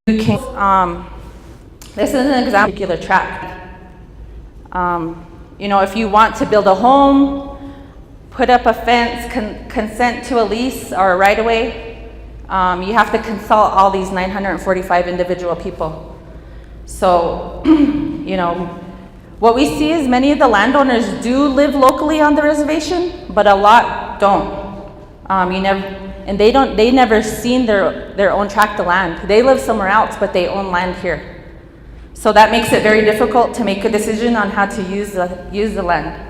This is an example of a particular tract. If you want to build a home, put up a fence, consent to a lease or a right-of-way, you have to consult all these 945 individual people. So, what we see is many of the landowners do live locally on the reservation, but a lot don't. They never seen their own tract of land. They live somewhere else, but they own land here. So that makes it very difficult to make a decision on how to use the land.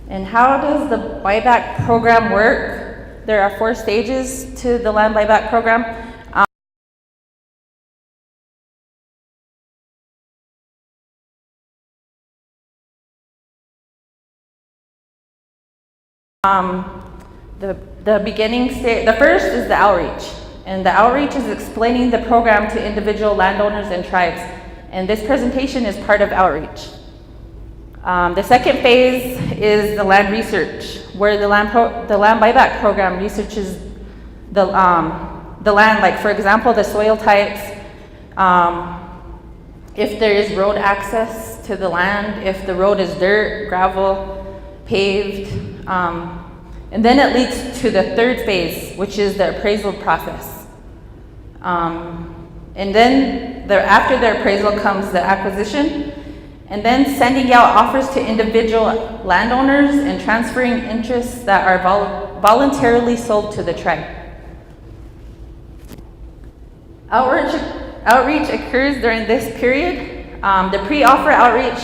And how does the buyback program work? There are 4 stages to the land buyback program. The beginning stage, the first is the outreach. And the outreach is explaining the program to individual landowners and tribes. And this presentation is part of outreach. The second phase is the land research, where the land buyback program researches the land, like for example, the soil types, if there is road access to the land, if the road is dirt, gravel, paved, and then it leads to the third phase, which is the appraisal process. And then after the appraisal comes the acquisition, and then sending out offers to individual landowners and transferring interests that are voluntarily sold to the tribe. Outreach occurs during this period. The pre-offer outreach,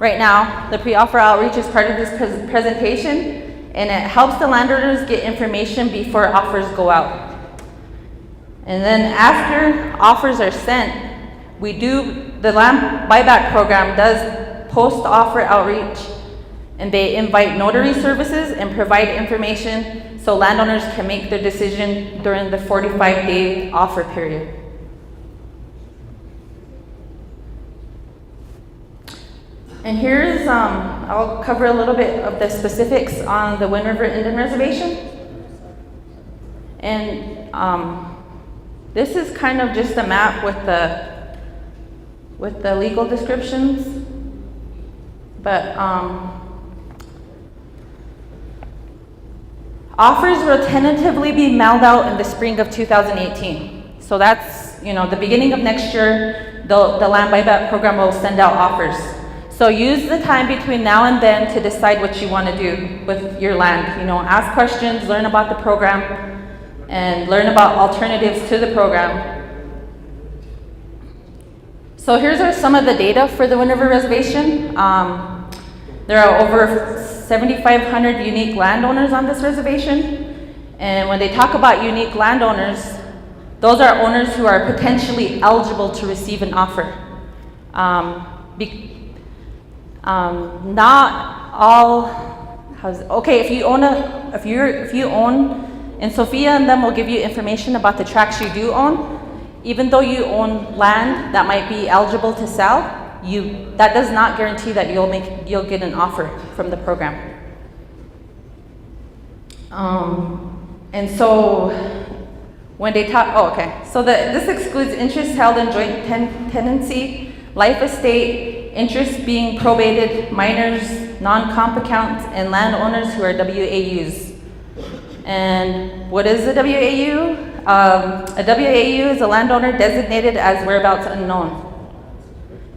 right now, the pre-offer outreach is part of this presentation, and it helps the landowners get information before offers go out. And then after offers are sent, the land buyback program does post-offer outreach, and they invite notary services and provide information so landowners can make their decision during the 45-day offer period. And here's, I'll cover a little bit of the specifics on the Wind River Indian Reservation. And this is kind of just a map with the legal descriptions. But offers will tentatively be mailed out in the spring of 2018. So that's, the beginning of next year, the land buyback program will send out offers. So use the time between now and then to decide what you want to do with your land. Ask questions, learn about the program, and learn about alternatives to the program. So here's some of the data for the Wind River Reservation. There are over 7,500 unique landowners on this reservation. And when they talk about unique landowners, those are owners who are potentially eligible to receive an offer. Not all, if you own, and Sophia and them will give you information about the tracts you do own. Even though you own land that might be eligible to sell, that does not guarantee that you'll get an offer from the program. And so when they talk, so this excludes interest held in joint tenancy, life estate, interest being probated, minors, non-comp accounts, and landowners who are WAUs. And what is a WAU? A WAU is a landowner designated as whereabouts unknown.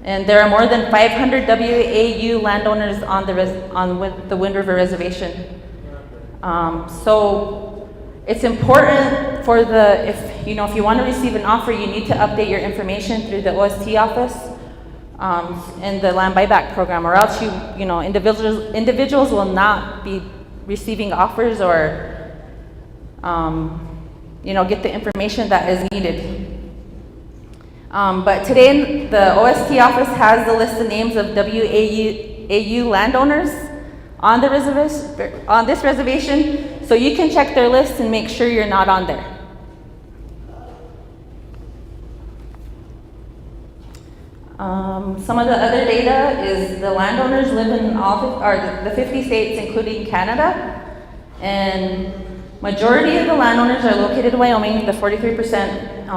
And there are more than 500 WAU landowners on the Wind River Reservation. So it's important for if you want to receive an offer, you need to update your information through the OST office and the land buyback program, or else individuals will not be receiving offers or get the information that is needed. But today, the OST office has the list of names of WAU landowners on this reservation, so you can check their list and make sure you're not on there. Some of the other data is the landowners live in the 50 states, including Canada. And majority of the landowners are located in Wyoming, the 43%.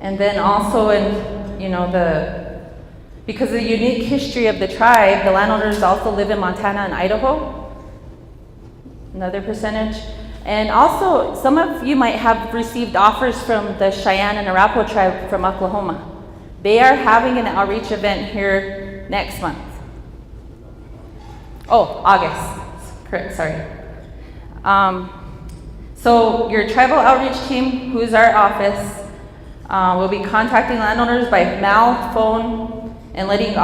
And then also because of the unique history of the tribe, the landowners also live in Montana and Idaho, another percentage. And also, some of you might have received offers from the Cheyenne and Arapaho tribe from Oklahoma. They are having an outreach event here next month. Oh, August, correct, sorry. So your tribal outreach team, who's our office, will be contacting landowners by mail, phone, and letting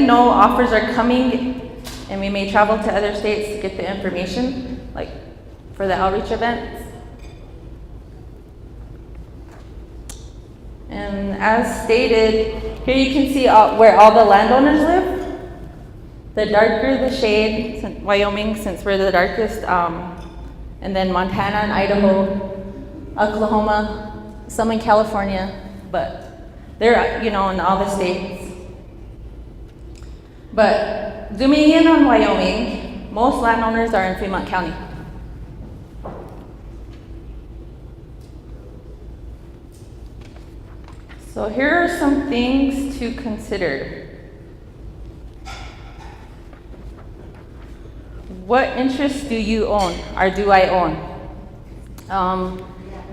know offers are coming, and we may travel to other states to get the information, like for the outreach events. And as stated, here you can see where all the landowners live. The darker the shade, Wyoming, since we're the darkest, and then Montana and Idaho, Oklahoma, some in California, but they're, in all the states. But zooming in on Wyoming, most landowners are in Fremont County. So here are some things to consider. What interests do you own, or do I own?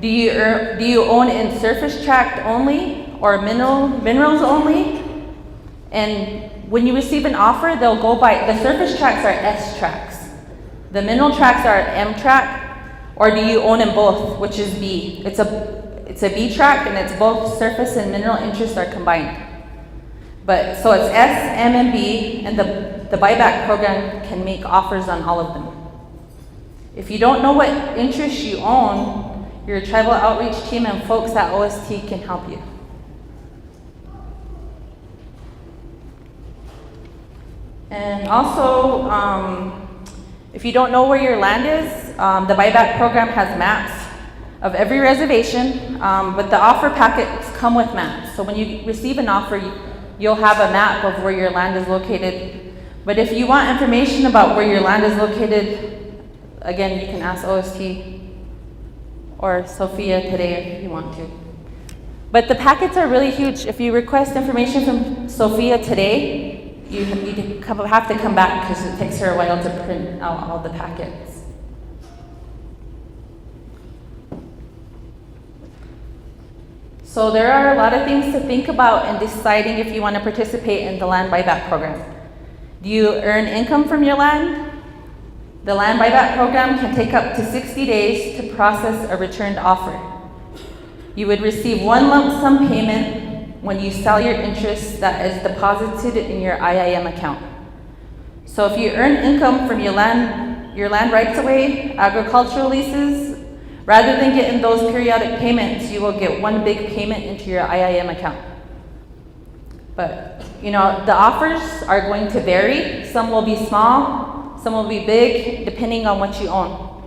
Do you own in surface tract only, or minerals only? And when you receive an offer, they'll go by, the surface tracts are S tracts. The mineral tracts are M tract, or do you own in both, which is B? It's a B tract, and it's both surface and mineral interests are combined. But so it's S, M, and B, and the buyback program can make offers on all of them. If you don't know what interests you own, your tribal outreach team and folks at OST can help you. And also, if you don't know where your land is, the buyback program has maps of every reservation, but the offer packets come with maps. So when you receive an offer, you'll have a map of where your land is located. But if you want information about where your land is located, again, you can ask OST or Sophia today if you want to. But the packets are really huge. If you request information from Sophia today, you have to come back because it takes her a while to print out all the packets. So there are a lot of things to think about in deciding if you want to participate in the land buyback program. Do you earn income from your land? The land buyback program can take up to 60 days to process a returned offer. You would receive one lump sum payment when you sell your interest that is deposited in your IIM account. So if you earn income from your land rights away, agricultural leases, rather than getting those periodic payments, you will get one big payment into your IIM account. But the offers are going to vary. Some will be small, some will be big, depending on what you own.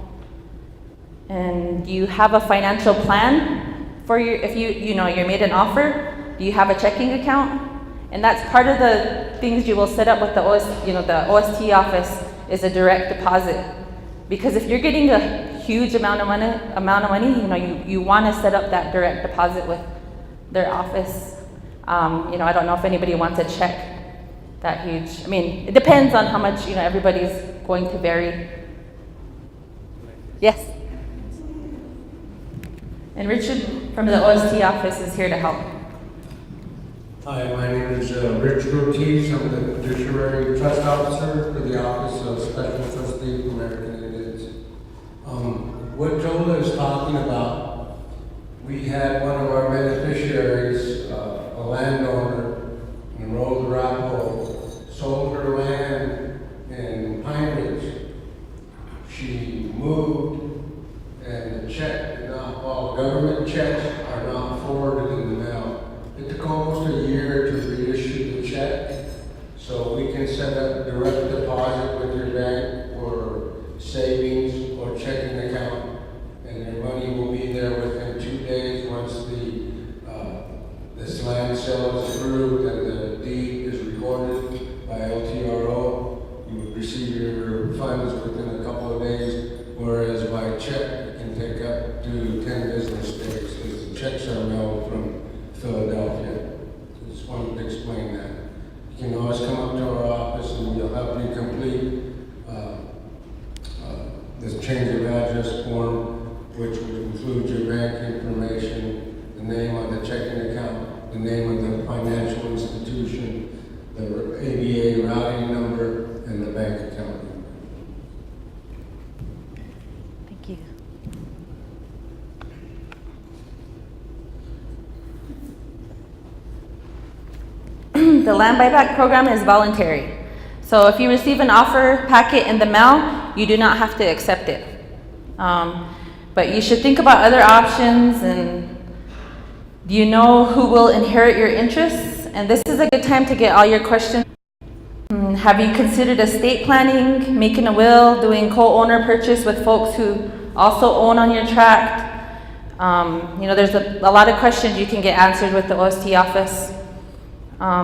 And do you have a financial plan for if you're made an offer? Do you have a checking account? And that's part of the things you will set up with the OST office is a direct deposit. Because if you're getting a huge amount of money, you want to set up that direct deposit with their office. I don't know if anybody wants a check that huge. I mean, it depends on how much, everybody's going to vary. Yes? And Richard from the OST office is here to help. Hi, my name is Richard Ortiz. I'm the fiduciary trust officer for the Office of Special Trustee for American Indians. What Jola is talking about, we had one of our beneficiaries, a landowner in Road Arapaho, sold her land in Pine Ridge. She moved, and the government checks are not forwarded in the mail. It took almost a year to reissue the check, so we can set up direct deposit with your bank or savings or checking account, and your money will be there within 2 days once this land sale is approved and the deed is recorded by LTRO. You would receive your funds within a couple of days. to 10 business days, because the checks are mailed from Philadelphia. Just wanted to explain that. You can always come up to our office and we'll help you complete this change of address form, which would include your bank information, the name of the checking account, the name of the financial institution, the ABA routing number, and the bank account number. Thank you. The land buyback program is voluntary. So if you receive an offer packet in the mail, you do not have to accept it. But you should think about other options, and do you know who will inherit your interests? And this is a good time to get all your questions. Have you considered estate planning, making a will, doing co-owner purchase with folks who also own on your tract? There's a lot of questions you can get answered with the OST office.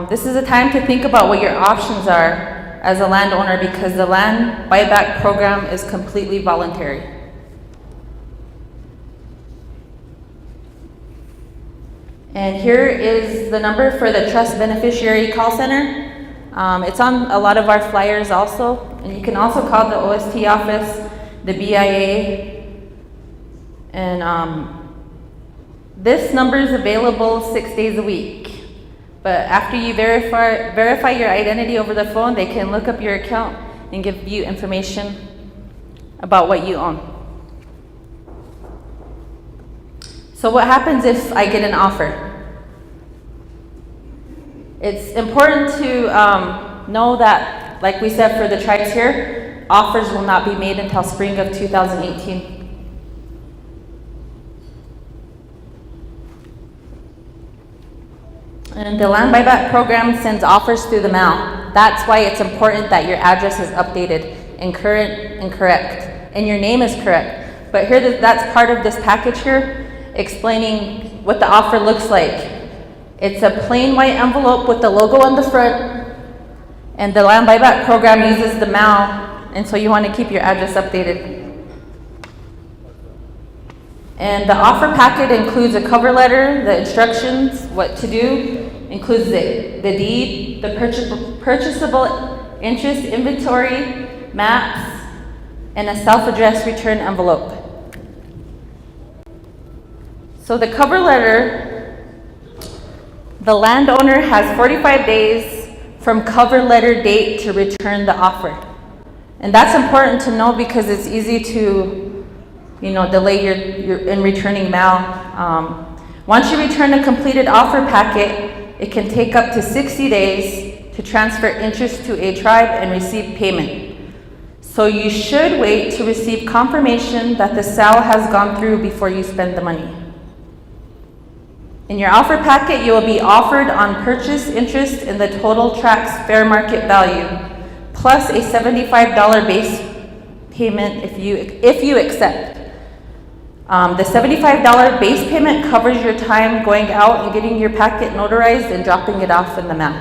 This is a time to think about what your options are as a landowner, because the land buyback program is completely voluntary. And here is the number for the trust beneficiary call center. It's on a lot of our flyers also, and you can also call the OST office, the BIA, and this number is available 6 days a week. But after you verify your identity over the phone, they can look up your account and give you information about what you own. So what happens if I get an offer? It's important to know that, like we said for the tribes here, offers will not be made until spring of 2018. And the land buyback program sends offers through the mail. That's why it's important that your address is updated and current and correct, and your name is correct. But here, that's part of this package here, explaining what the offer looks like. It's a plain white envelope with the logo on the front, and the land buyback program uses the mail, and so you want to keep your address updated. And the offer packet includes a cover letter, the instructions, what to do, includes the deed, the purchasable interest inventory, maps, and a self-addressed return envelope. So the cover letter, the landowner has 45 days from cover letter date to return the offer. And that's important to know because it's easy to delay your in returning mail. Once you return a completed offer packet, it can take up to 60 days to transfer interest to a tribe and receive payment. So you should wait to receive confirmation that the sale has gone through before you spend the money. In your offer packet, you will be offered on purchase interest in the total tract's fair market value, plus a $75 base payment if you accept. The $75 base payment covers your time going out and getting your packet notarized and dropping it off in the mail.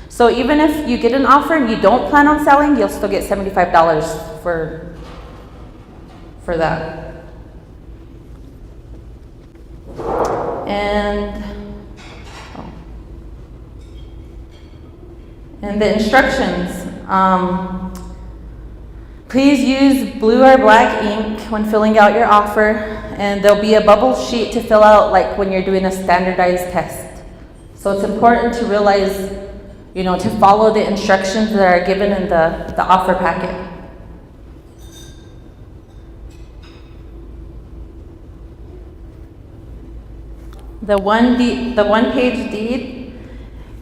So even if you get an offer and you don't plan on selling, you'll still get $75 for that. And the instructions. Please use blue or black ink when filling out your offer, and there'll be a bubble sheet to fill out like when you're doing a standardized test. So it's important to realize, to follow the instructions that are given in the offer packet. The one-page deed.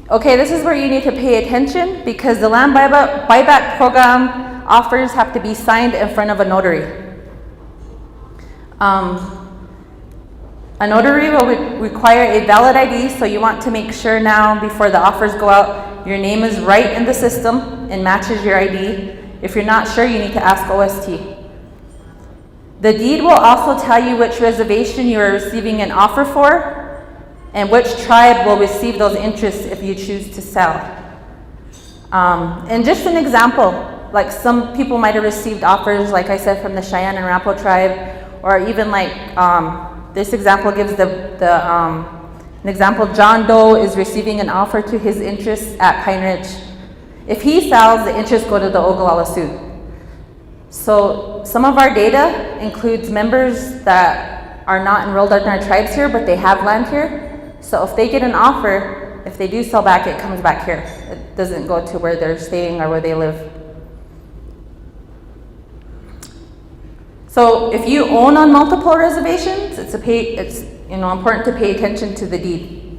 Okay, this is where you need to pay attention because the land buyback program offers have to be signed in front of a notary. A notary will require a valid ID, so you want to make sure now before the offers go out, your name is right in the system and matches your ID. If you're not sure, you need to ask OST. The deed will also tell you which reservation you are receiving an offer for and which tribe will receive those interests if you choose to sell. And just an example, like some people might have received offers, like I said, from the Cheyenne and Arapaho tribe, Or even like, this example gives an example, John Doe is receiving an offer to his interests at Pine Ridge. If he sells, the interests go to the Ogallala Sioux. So some of our data includes members that are not enrolled in our tribes here, but they have land here. So if they get an offer, if they do sell back, it comes back here. It doesn't go to where they're staying or where they live. So if you own on multiple reservations, it's important to pay attention to the deed.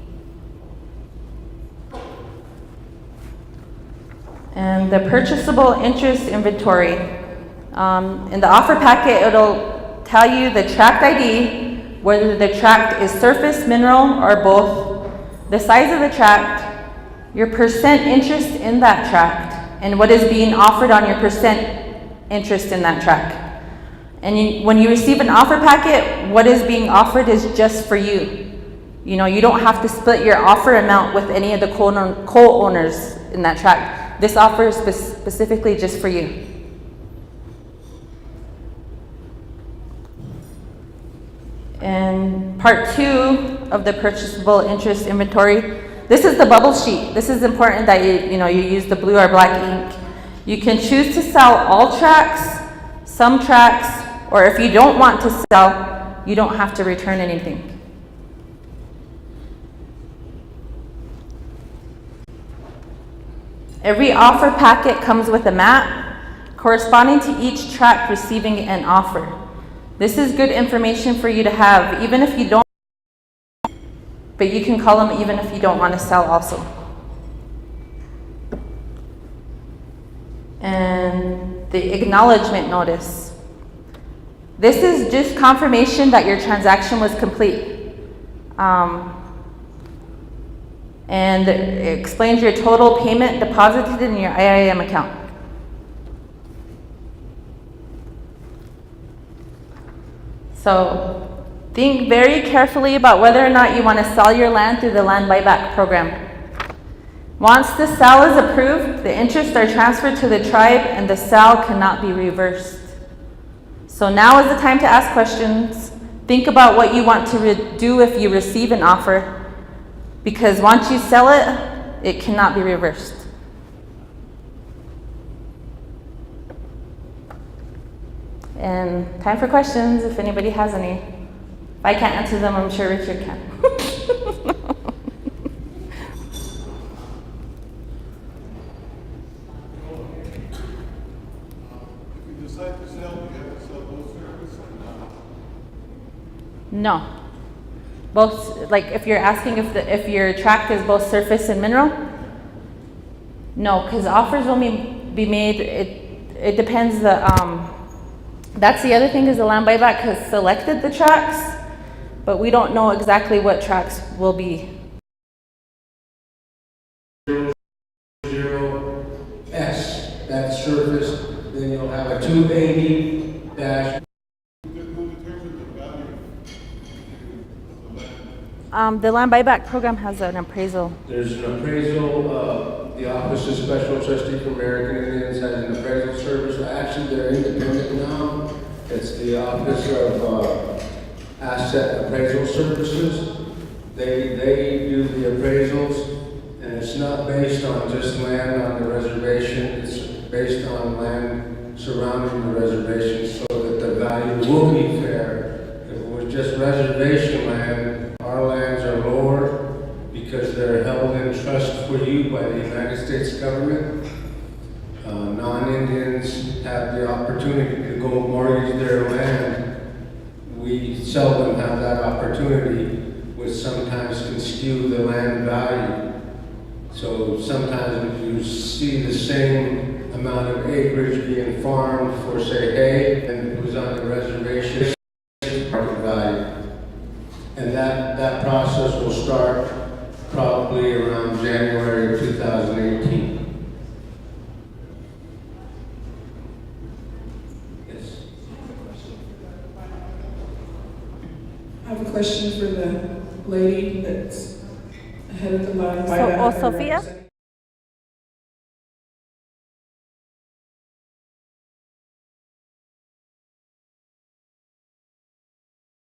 And the purchasable interest inventory. In the offer packet, it'll tell you the tract ID, whether the tract is surface, mineral, or both, the size of the tract, your percent interest in that tract, and what is being offered on your percent interest in that tract. And when you receive an offer packet, what is being offered is just for you. You know, you don't have to split your offer amount with any of the co-owners in that tract. This offer is specifically just for you. And part 2 of the purchasable interest inventory, this is the bubble sheet. This is important that you use the blue or black ink. You can choose to sell all tracts, some tracts, or if you don't want to sell, you don't have to return anything. Every offer packet comes with a map corresponding to each tract receiving an offer. This is good information for you to have, even if you don't, but you can call them even if you don't want to sell also. And the acknowledgement notice. This is just confirmation that your transaction was complete. And it explains your total payment deposited in your IIM account. So think very carefully about whether or not you want to sell your land through the land buyback program. Once the sale is approved, the interests are transferred to the tribe and the sale cannot be reversed. So now is the time to ask questions. Think about what you want to do if you receive an offer, because once you sell it, it cannot be reversed. And time for questions if anybody has any. If I can't answer them, I'm sure Richard can. No. Both, like if you're asking if your tract is both surface and mineral? No, because offers will be made, it depends that's the other thing is the land buyback has selected the tracts, but we don't know exactly what tracts will be. 0S, that's surface, then you'll have a 280 dash. The land buyback program has an appraisal. There's an appraisal, the Office of Special Trustee for American Indians has an appraisal service. Actually, they're independent now. It's the Office of Asset Appraisal Services. They do the appraisals, and it's not based on just land on the reservation. It's based on land surrounding the reservation so that the value will be fair. If it was just reservation land, our lands are lower because they're held in trust for you by the United States government. Non-Indians have the opportunity to go mortgage their land. We seldom have that opportunity, which sometimes can skew the land value. So sometimes you see the same amount of acreage being farmed for, say, hay, and it was on the reservation market value. And that process will start probably around January of 2018. Yes. I have a question for the lady that's ahead of the line. Sophia?